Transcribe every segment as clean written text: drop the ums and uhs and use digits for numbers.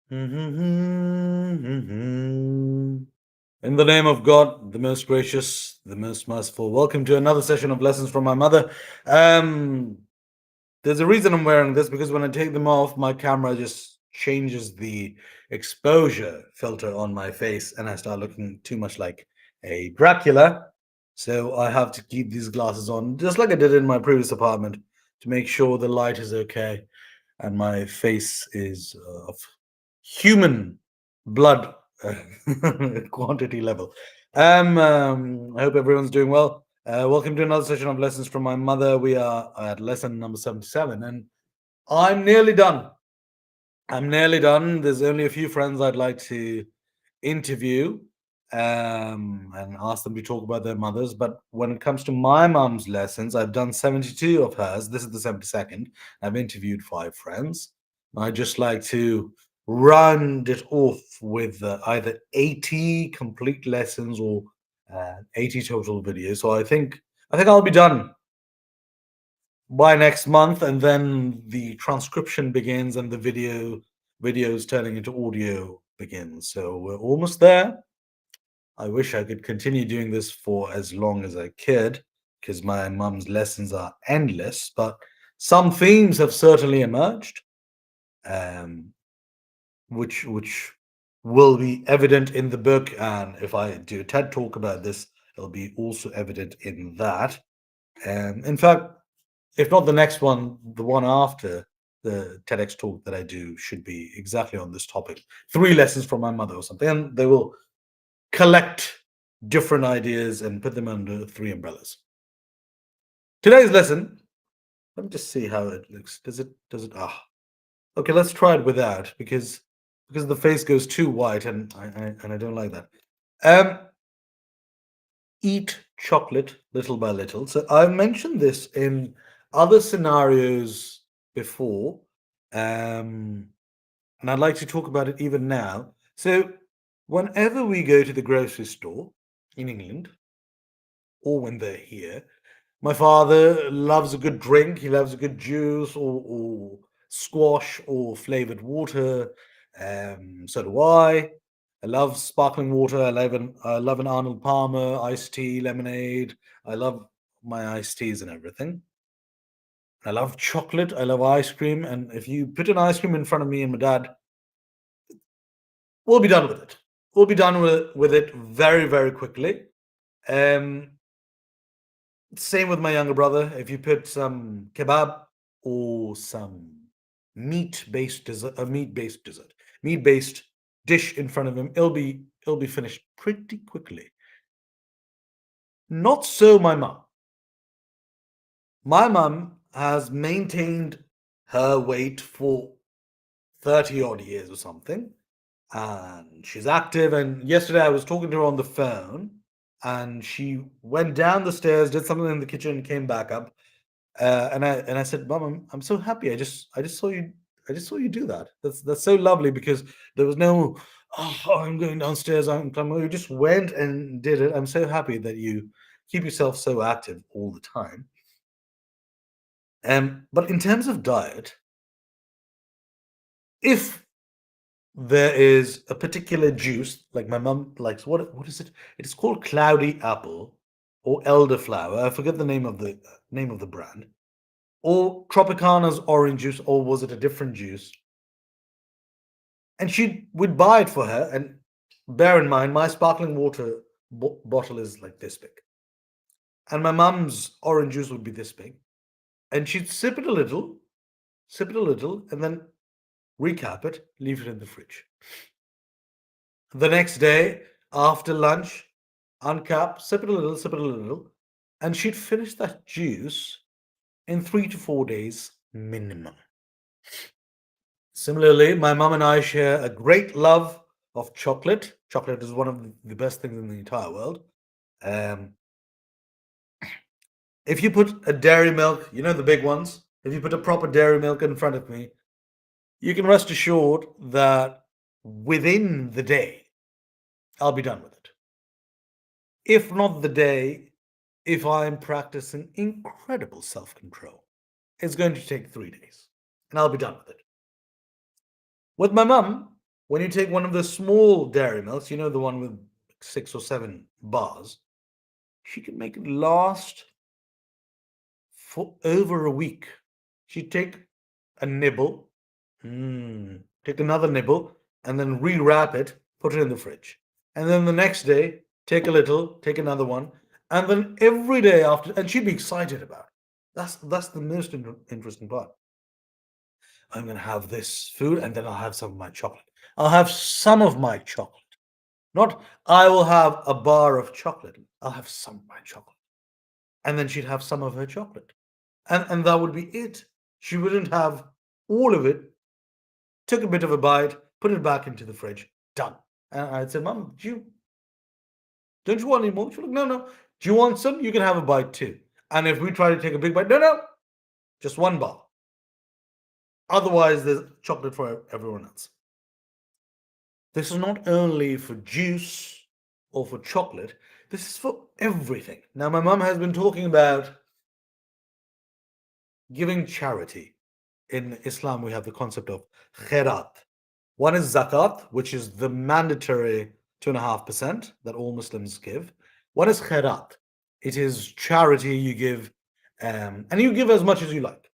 In the name of God, the most gracious, the most merciful, welcome to another session of lessons from my mother. Um, there's a reason I'm wearing this because when I take them off, my camera just changes the exposure filter on my face and I start looking too much like a Dracula. So I have to keep these glasses on, just like I did in my previous apartment, to make sure the light is okay and my face is of human blood quantity level. I hope everyone's doing well. Welcome to another session of lessons from my mother. We are at lesson number 77, and I'm nearly done. I'm nearly done. There's only a few friends I'd like to interview and ask them to talk about their mothers. But when it comes to my mum's lessons, I've done 72 of hers. This is the 72nd. I've interviewed five friends. I just like to round it off with either 80 complete lessons or 80 total videos. So I think I'll be done by next month, and then the transcription begins and the videos turning into audio begins. So we're almost there. I wish I could continue doing this for as long as I could, because my mum's lessons are endless, but some themes have certainly emerged, um, which will be evident in the book. And if I do a TED talk about this, it'll be also evident in that. In fact, if not the next one, the one after the TEDx talk that I do should be exactly on this topic. Three lessons from my mother or something. And they will collect different ideas and put them under three umbrellas. Today's lesson, let me just see how it looks. Does it okay, let's try it without because the face goes too white and I don't like that. Um Eat chocolate little by little. So I mentioned this in other scenarios before, and I'd like to talk about it even now. So, whenever we go to the grocery store in England, or when they're here, my father loves a good drink. He loves a good juice or squash or flavored water. So do I. I love sparkling water. I love an Arnold Palmer iced tea, lemonade. I love my iced teas and everything. I love chocolate. I love ice cream. And if you put an ice cream in front of me and my dad, we'll be done with it. We'll be done with it very, very quickly. Um, Same with my younger brother. If you put some kebab or some meat-based dish in front of him, it'll be finished pretty quickly. Not so my mum. My mum has maintained her weight for 30 odd years or something, and she's active. And yesterday I was talking to her on the phone, and she went down the stairs, did something in the kitchen, came back up. And I said, Mom, I'm so happy. I just saw you. I just saw you do that. That's so lovely because there was no, oh, I'm going downstairs. I'm coming. You just went and did it. I'm so happy that you keep yourself so active all the time. But in terms of diet, if there is a particular juice, like my mum likes, what is it? It is called cloudy apple or elderflower. I forget the name of the brand, or Tropicana's orange juice, or was it a different juice? And she would buy it for her. And bear in mind, my sparkling water bottle is like this big, and my mum's orange juice would be this big. And she'd sip it a little, and then recap it, leave it in the fridge. The next day, after lunch, uncap, sip it a little, and she'd finish that juice in 3 to 4 days minimum. Similarly, my mom and I share a great love of chocolate. Chocolate is one of the best things in the entire world. Um, if you put a dairy milk, you know the big ones, if you put a proper dairy milk in front of me, you can rest assured that within the day, I'll be done with it. If not the day, if I'm practicing incredible self control, it's going to take 3 days and I'll be done with it. With my mum, When you take one of the small dairy milks, the one with 6 or 7 bars, she can make it last for over a week. She'd take a nibble, take another nibble, and then rewrap it, put it in the fridge. And then the next day, take a little, take another one, and then every day after, and she'd be excited about it. That's the most interesting part. I'm going to have this food, and then I'll have some of my chocolate. I'll have some of my chocolate. Not I will have a bar of chocolate. I'll have some of my chocolate. And then she'd have some of her chocolate. And that would be it. She wouldn't have all of it. Took a bit of a bite, put it back into the fridge, done. And I'd say, Mum, don't you want any more? She's like, no, no. Do you want some? You can have a bite too. And if we try to take a big bite, no, no, just one bar. Otherwise, there's chocolate for everyone else. This is not only for juice or for chocolate, this is for everything. Now, my mum has been talking about giving charity. In Islam, we have the concept of khairat. One is zakat, which is the mandatory 2.5% that all Muslims give. One is khairat. It is charity you give, and you give as much as you like.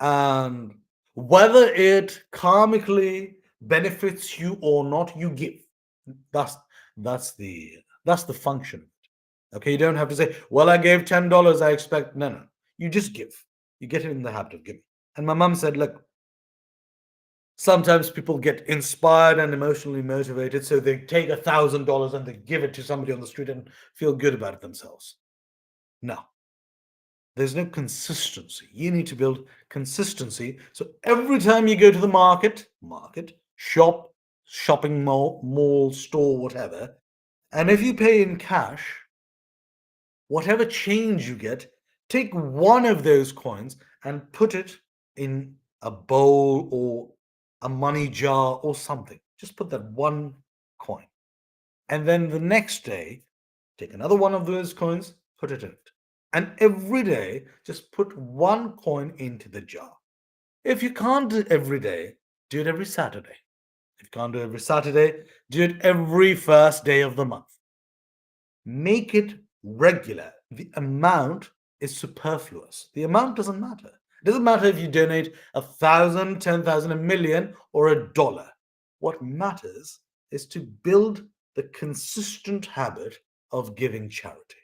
And whether it karmically benefits you or not, you give. That's the function. Okay, you don't have to say, well, I gave $10, I expect. No, no. You just give. You get in the habit of giving. And my mum said, look, sometimes people get inspired and emotionally motivated, so they take $1,000 and they give it to somebody on the street and feel good about it themselves. No. There's no consistency. You need to build consistency. So every time you go to the market, shop, shopping mall, store, whatever, and if you pay in cash, whatever change you get, take one of those coins and put it in a bowl or a money jar or something. Just put that one coin. And then the next day, take another one of those coins, put it in it. And every day, just put one coin into the jar. If you can't do it every day, do it every Saturday. If you can't do it every Saturday, do it every first day of the month. Make it regular. The amount is superfluous. The amount doesn't matter. It doesn't matter if you donate 1,000, 10,000, a million, or $1. What matters is to build the consistent habit of giving charity.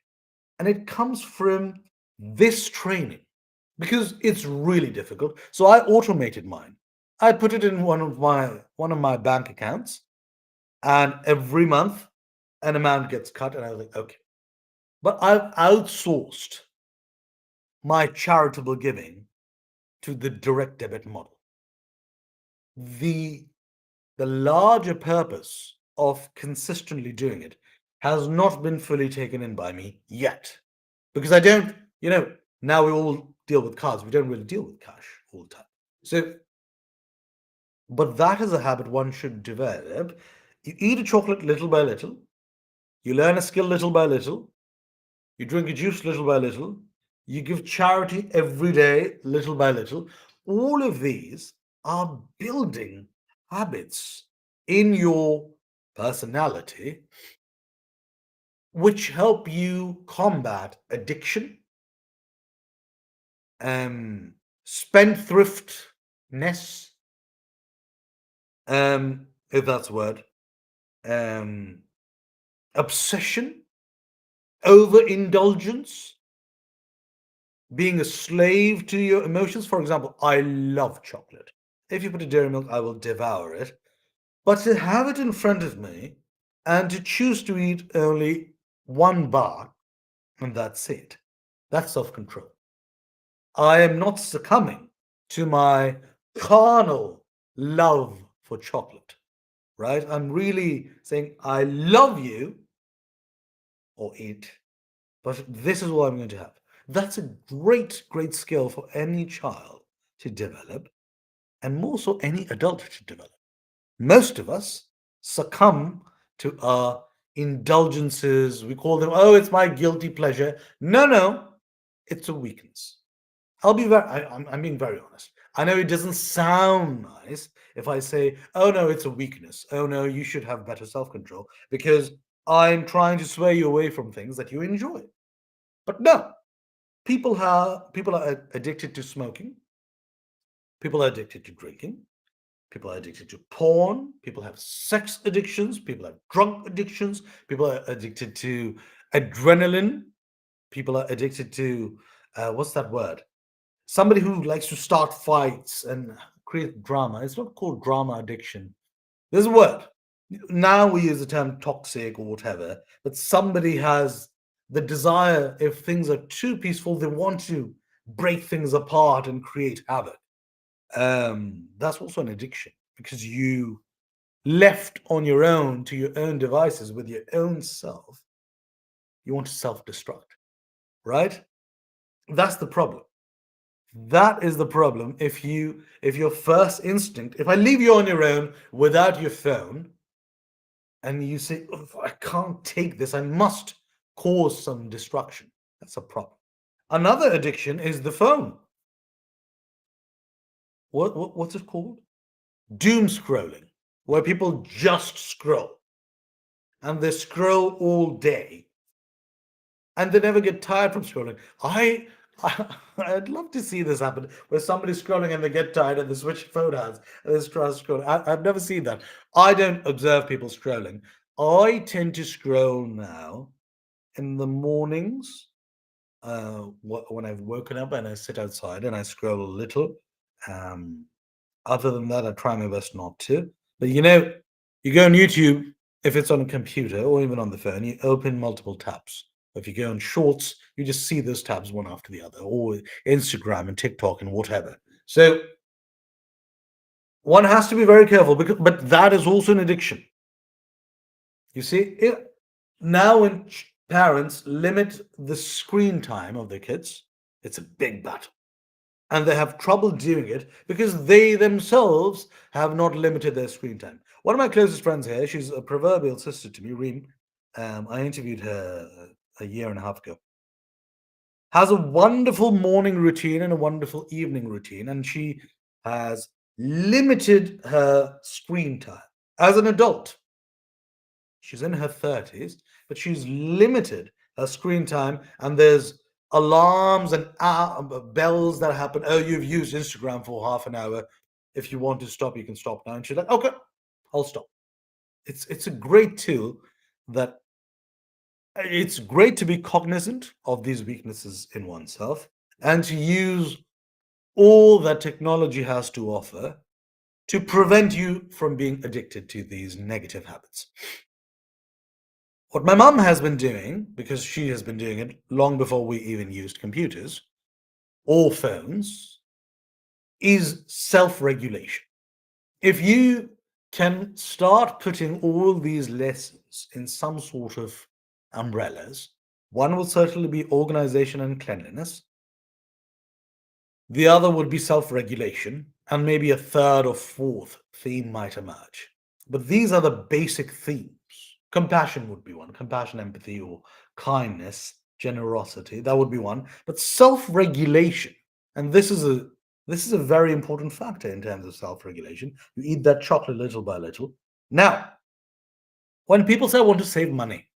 And it comes from this training because it's really difficult. So I automated mine. I put it in one of my bank accounts, and every month an amount gets cut, and I was like, okay. But I've outsourced my charitable giving to the direct debit model. The larger purpose of consistently doing it has not been fully taken in by me yet. Because I don't, now we all deal with cards. We don't really deal with cash all the time. So, but that is a habit one should develop. You eat a chocolate little by little. You learn a skill little by little. You drink a juice little by little. You give charity every day, little by little. All of these are building habits in your personality which help you combat addiction, spendthriftness, if that's a word, obsession, overindulgence, being a slave to your emotions. For example, I love chocolate. If you put a dairy milk, I will devour it. But to have it in front of me and to choose to eat only one bar, and that's it. That's self-control. I am not succumbing to my carnal love for chocolate, right? I'm really saying, I love you, or eat, but this is what I'm going to have. That's a great, great skill for any child to develop, and more so any adult to develop. Most of us succumb to our indulgences. We call them, oh, it's my guilty pleasure. No, no, it's a weakness. I'm being very honest. I know it doesn't sound nice if I say, oh no, it's a weakness. Oh no, you should have better self control because I'm trying to sway you away from things that you enjoy. But no, people are addicted to smoking, people are addicted to drinking, people are addicted to porn, people have sex addictions, people have drug addictions, people are addicted to adrenaline, people are addicted to what's that word? Somebody who likes to start fights and create drama. It's not called drama addiction. There's a word. Now we use the term toxic or whatever, but somebody has the desire, if things are too peaceful, they want to break things apart and create havoc. That's also an addiction because you left on your own to your own devices with your own self, you want to self destruct, right? That's the problem. That is the problem. If your first instinct, if I leave you on your own without your phone, and you say, "Oh, I can't take this, I must cause some destruction," that's a problem. Another addiction is the phone. What's it called? Doom scrolling, where people just scroll and they scroll all day and they never get tired from scrolling. I'd love to see this happen where somebody's scrolling and they get tired and they switch phone hands and they try scrolling. I've never seen that. I don't observe people scrolling. I tend to scroll now in the mornings when I've woken up and I sit outside and I scroll a little. Um, Other than that, I try my best not to. But you go on YouTube, if it's on a computer or even on the phone, you open multiple tabs. If you go on Shorts, you just see those tabs one after the other, or Instagram and TikTok and whatever. So one has to be very careful, but that is also an addiction. You see, now when parents limit the screen time of their kids, it's a big battle. And they have trouble doing it because they themselves have not limited their screen time. One of my closest friends here, she's a proverbial sister to me, Reem. I interviewed her a year and a half ago. Has a wonderful morning routine and a wonderful evening routine, and she has limited her screen time. As an adult, she's in her 30s, but she's limited her screen time, and there's alarms and bells that happen. Oh, you've used Instagram for half an hour. If you want to stop, you can stop now. And she's like, okay, I'll stop. It's a great tool that it's great to be cognizant of these weaknesses in oneself and to use all that technology has to offer to prevent you from being addicted to these negative habits. What my mum has been doing, because she has been doing it long before we even used computers or phones, is self regulation. If you can start putting all these lessons in some sort of umbrellas, one will certainly be organization and cleanliness, the other would be self regulation, and maybe a third or fourth theme might emerge. But these are the basic themes. Compassion would be one, compassion, empathy, or kindness, generosity, that would be one. But self-regulation, and this is a very important factor in terms of self-regulation. You eat that chocolate little by little. Now, when people say I want to save money,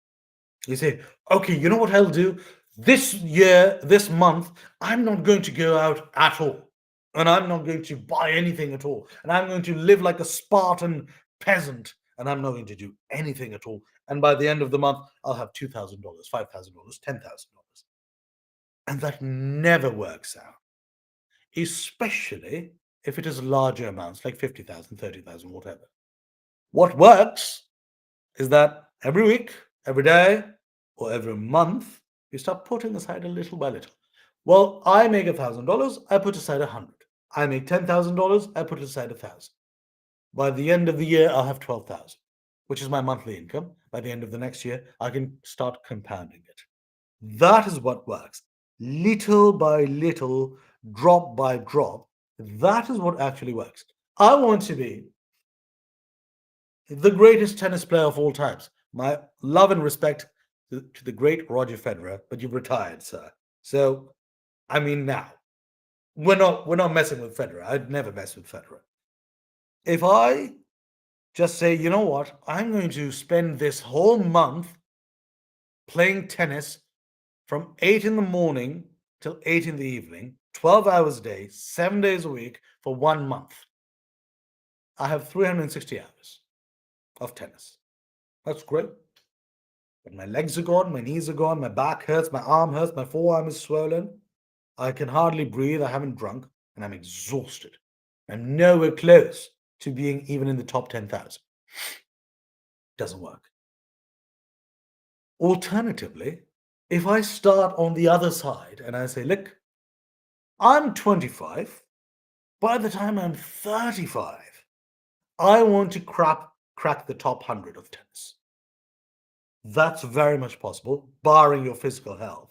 you say, okay, you know what I'll do? This year, this month, I'm not going to go out at all. And I'm not going to buy anything at all. And I'm going to live like a Spartan peasant. And I'm not going to do anything at all. And by the end of the month, I'll have $2,000, $5,000, $10,000. And that never works out, especially if it is larger amounts like 50,000, 30,000, whatever. What works is that every week, every day, or every month, you start putting aside a little by little. Well, I make $1,000, I put aside 100. I make $10,000, I put aside 1,000. By the end of the year, I'll have 12,000, which is my monthly income. By the end of the next year, I can start compounding it. That is what works. Little by little, drop by drop. That is what actually works. I want to be the greatest tennis player of all times. My love and respect to the great Roger Federer, but you've retired, sir. So, I mean, now. We're not messing with Federer. I'd never mess with Federer. If I just say, you know what, I'm going to spend this whole month playing tennis from 8 in the morning till 8 in the evening, 12 hours a day, 7 days a week for 1 month. I have 360 hours of tennis. That's great. But my legs are gone, my knees are gone, my back hurts, my arm hurts, my forearm is swollen. I can hardly breathe, I haven't drunk, and I'm exhausted. I'm nowhere close to being even in the top 10,000. Doesn't work. Alternatively, if I start on the other side and I say, look, I'm 25, by the time I'm 35, I want to crack the top 100 of tennis. That's very much possible, barring your physical health,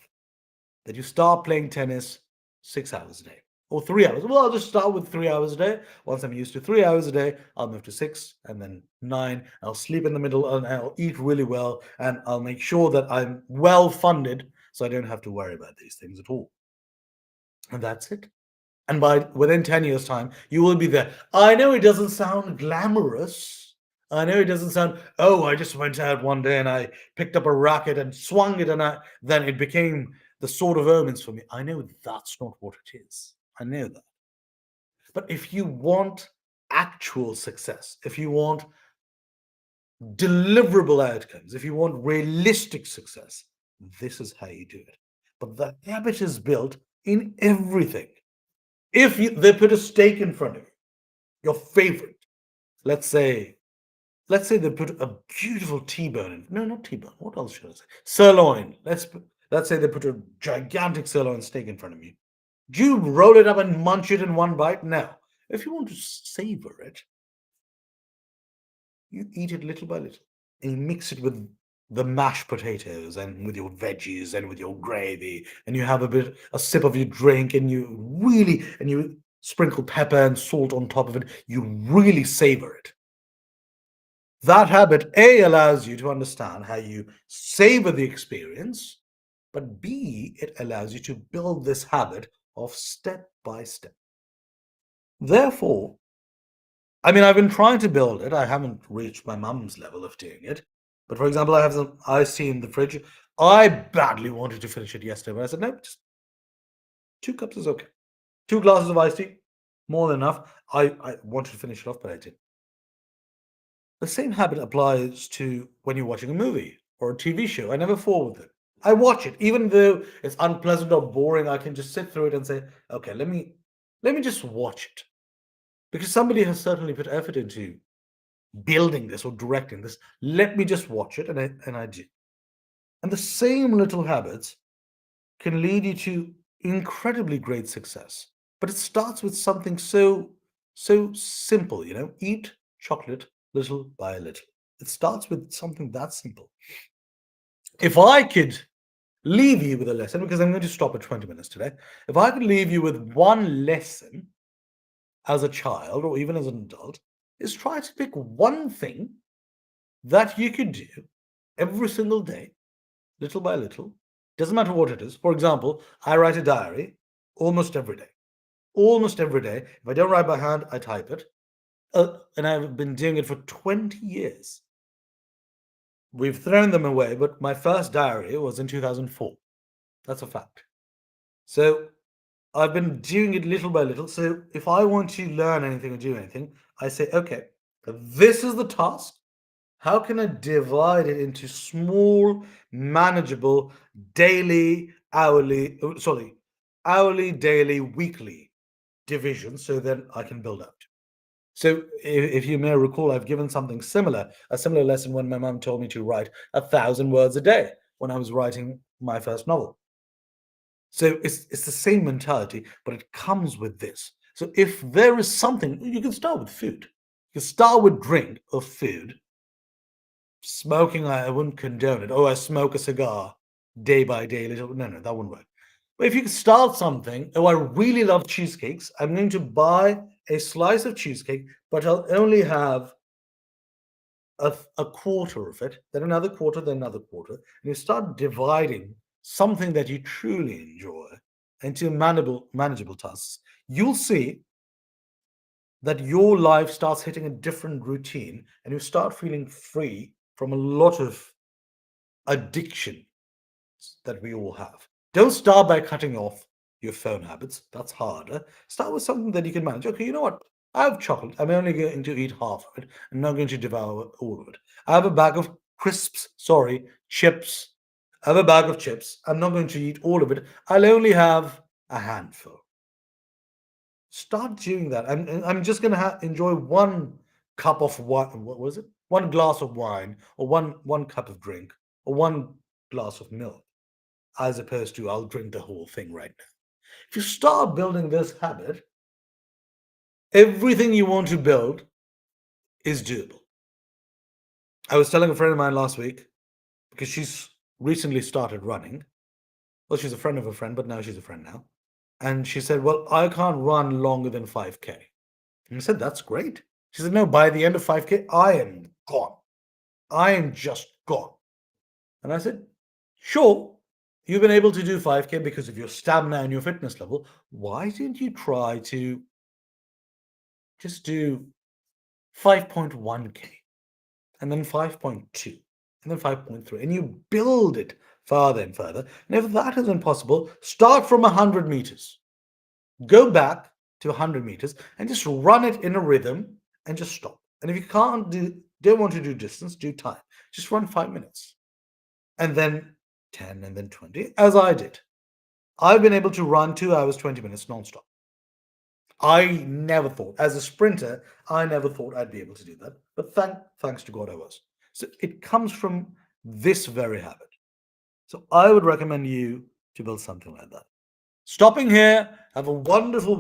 that you start playing tennis 6 hours a day or 3 hours. Well, I'll just start with 3 hours a day. Once I'm used to 3 hours a day, I'll move to six and then nine. I'll sleep in the middle and I'll eat really well. And I'll make sure that I'm well funded so I don't have to worry about these things at all. And that's it. And within 10 years' time, you will be there. I know it doesn't sound glamorous. I know it doesn't sound, oh, I just went out one day and I picked up a racket and swung it and then it became the sword of omens for me. I know that's not what it is. I know that. But if you want actual success, if you want deliverable outcomes, if you want realistic success, this is how you do it. But the habit is built in everything. If they put a steak in front of you, your favorite, let's say they put a beautiful T-bone in. No, not T-bone. What else should I say? Sirloin. Let's say they put a gigantic sirloin steak in front of you. Do you roll it up and munch it in one bite? No. If you want to savor it, you eat it little by little. And you mix it with the mashed potatoes and with your veggies and with your gravy, and you have a sip of your drink, and you sprinkle pepper and salt on top of it. You really savor it. That habit, A, allows you to understand how you savor the experience, but B, it allows you to build this habit of step by step. Therefore, I mean, I've been trying to build it. I haven't reached my mum's level of doing it. But for example, I have some iced tea in the fridge. I badly wanted to finish it yesterday, but I said, no, just 2 cups is okay. 2 glasses of iced tea, more than enough. I wanted to finish it off, but I didn't. The same habit applies to when you're watching a movie or a TV show. I never fall with it. I watch it, even though it's unpleasant or boring. I can just sit through it and say, okay, let me just watch it, because somebody has certainly put effort into building this or directing this. Let me just watch it, and I do. And the same little habits can lead you to incredibly great success. But it starts with something so simple, eat chocolate little by little. It starts with something that simple. If I could leave you with a lesson, because I'm going to stop at 20 minutes today, if I could leave you with one lesson as a child or even as an adult, is try to pick one thing that you could do every single day, little by little. Doesn't matter what it is. For example, I write a diary almost every day. Almost every day. If I don't write by hand, I type it. And I've been doing it for 20 years. We've thrown them away, but my first diary was in 2004. That's a fact. So I've been doing it little by little. So if I want to learn anything or do anything, I say, okay, this is the task. How can I divide it into small, manageable, hourly, daily, weekly divisions, so then I can build up? So if you may recall, I've given something similar, a similar lesson when my mom told me to write 1,000 words a day when I was writing my first novel. So it's the same mentality, but it comes with this. So if there is something, you can start with food. You can start with drink or food. Smoking, I wouldn't condone it. Oh, I smoke a cigar day by day. Little, no, that wouldn't work. But if you can start something, oh, I really love cheesecakes. I'm going to buy a slice of cheesecake, but I'll only have a quarter of it, then another quarter, then another quarter. And you start dividing something that you truly enjoy into manageable tasks. you'll see that your life starts hitting a different routine and you start feeling free from a lot of addiction that we all have. Don't start by cutting off your phone habits. That's harder. Start with something that you can manage. Okay, you know what? I have chocolate. I'm only going to eat half of it. I'm not going to devour all of it. I have a bag of crisps, sorry, chips. I have a bag of chips. I'm not going to eat all of it. I'll only have a handful. Start doing that. I'm just going to enjoy one cup of wine. What was it? One glass of wine, or one cup of drink, or one glass of milk, as opposed to I'll drink the whole thing right now. If you start building this habit, everything you want to build is doable. I was telling a friend of mine last week because she's recently started running. Well, she's a friend of a friend, but now she's a friend now. And she said, well, I can't run longer than 5K. And I said, that's great. She said, no, by the end of 5K, I am gone. I am just gone. And I said, sure, you've been able to do 5K because of your stamina and your fitness level. Why didn't you try to just do 5.1K and then 5.2 and then 5.3 and you build it further and further? And if that isn't possible, start from 100 meters. Go back to 100 meters and just run it in a rhythm and just stop. And if you don't want to do distance, do time. Just run 5 minutes and then 10 and then 20, as I did. I've been able to run 2 hours, 20 minutes nonstop. I never thought, as a sprinter, I never thought I'd be able to do that. But thanks to God, I was. So it comes from this very habit. So I would recommend you to build something like that. Stopping here. Have a wonderful